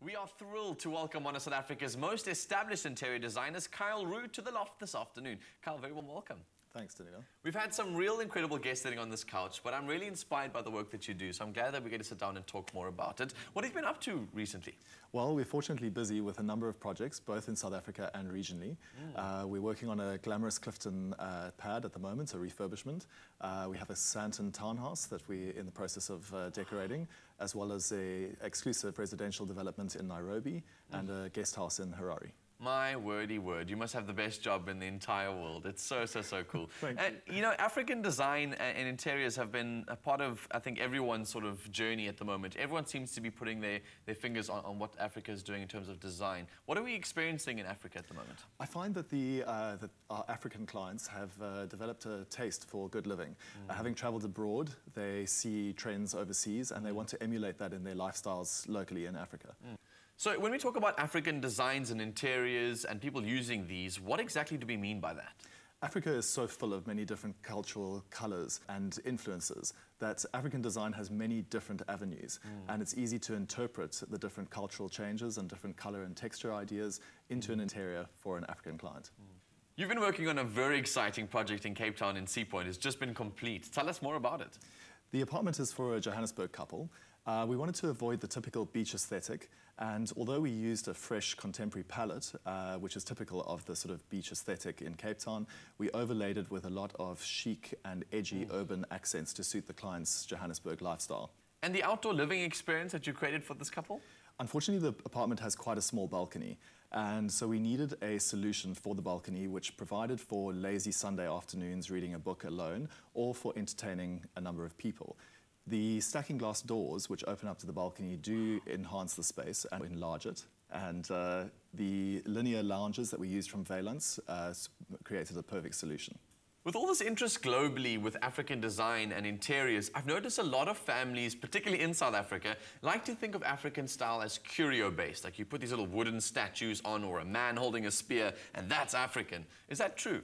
We are thrilled to welcome one of South Africa's most established interior designers, Kyle Roux, to the loft this afternoon. Kyle, very warm welcome. Thanks, Danilo. We've had some real incredible guests sitting on this couch, but I'm really inspired by the work that you do, so I'm glad that we get to sit down and talk more about it. What have you been up to recently? Well, we're fortunately busy with a number of projects, both in South Africa and regionally. We're working on a glamorous Clifton pad at the moment, a refurbishment. We have a Sandton townhouse that we're in the process of decorating, as well as an exclusive residential development in Nairobi and a guest house in Harare. My wordy word, you must have the best job in the entire world. It's so cool. Thank you. You know, African design and interiors have been a part of, I think, everyone's sort of journey at the moment. Everyone seems to be putting their fingers on what Africa is doing in terms of design. What are we experiencing in Africa at the moment? I find that that our African clients have developed a taste for good living. Having traveled abroad, they see trends overseas and they want to emulate that in their lifestyles locally in Africa. So when we talk about African designs and interiors and people using these, what exactly do we mean by that? Africa is so full of many different cultural colours and influences that African design has many different avenues, and it's easy to interpret the different cultural changes and different colour and texture ideas into an interior for an African client. You've been working on a very exciting project in Cape Town in Sea Point. It's just been complete. Tell us more about it. The apartment is for a Johannesburg couple. We wanted to avoid the typical beach aesthetic, and although we used a fresh contemporary palette, which is typical of the sort of beach aesthetic in Cape Town, we overlaid it with a lot of chic and edgy urban accents to suit the client's Johannesburg lifestyle. And the outdoor living experience that you created for this couple? Unfortunately, the apartment has quite a small balcony, and so we needed a solution for the balcony which provided for lazy Sunday afternoons reading a book alone or for entertaining a number of people. The stacking glass doors, which open up to the balcony, do enhance the space and enlarge it. And the linear lounges that we used from Valence created a perfect solution. With all this interest globally with African design and interiors, I've noticed a lot of families, particularly in South Africa, like to think of African style as curio-based. Like you put these little wooden statues on or a man holding a spear, and that's African. Is that true?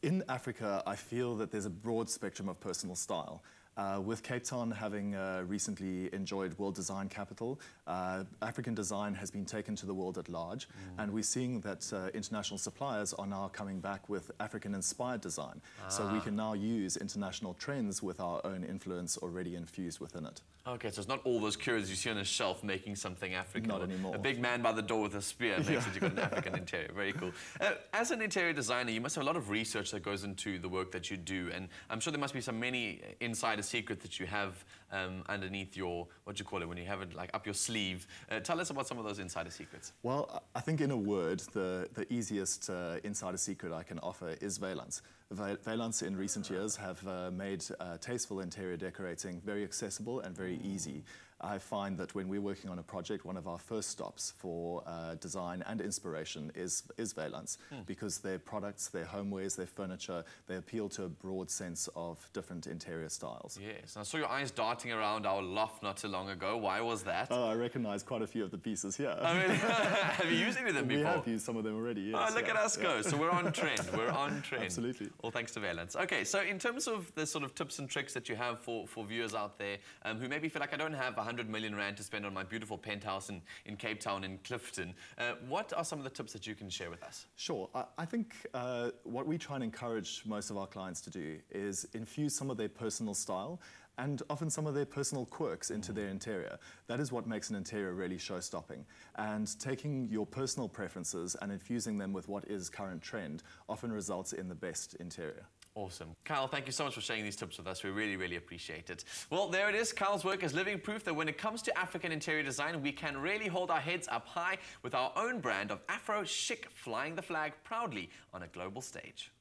In Africa, I feel that there's a broad spectrum of personal style. With Cape Town having recently enjoyed World Design Capital, African design has been taken to the world at large, and we're seeing that international suppliers are now coming back with African-inspired design. So we can now use international trends with our own influence already infused within it. Okay, so it's not all those curios you see on a shelf making something African. Not anymore. A big man by the door with a spear makes it you've got an African interior. Very cool. As an interior designer, you must have a lot of research that goes into the work that you do, and I'm sure there must be some many insider secrets that you have underneath your, what do you call it, when you have it like up your sleeve. Tell us about some of those insider secrets. Well, I think in a word, the easiest insider secret I can offer is Valence. Valence in recent years have made tasteful interior decorating very accessible and very easy. I find that when we're working on a project, one of our first stops for design and inspiration is Valence, because their products, their homewares, their furniture, they appeal to a broad sense of different interior styles. Yes, I saw your eyes darting around our loft not too long ago. Why was that? Oh, I recognize quite a few of the pieces here. I mean, have you used any of them before? We have used some of them already, yes. Oh, look at us go. So we're on trend. We're on trend. Absolutely. All thanks to Valence. Okay, so in terms of the sort of tips and tricks that you have for viewers out there who maybe feel like I don't have 100 million rand to spend on my beautiful penthouse in Cape Town in Clifton, what are some of the tips that you can share with us? Sure. I think what we try and encourage most of our clients to do is infuse some of their personal style and often some of their personal quirks into their interior. That is what makes an interior really show-stopping. And taking your personal preferences and infusing them with what is current trend often results in the best interior. Awesome. Kyle, thank you so much for sharing these tips with us. We really appreciate it. Well, there it is. Kyle's work is living proof that when it comes to African interior design, we can really hold our heads up high with our own brand of Afro chic, flying the flag proudly on a global stage.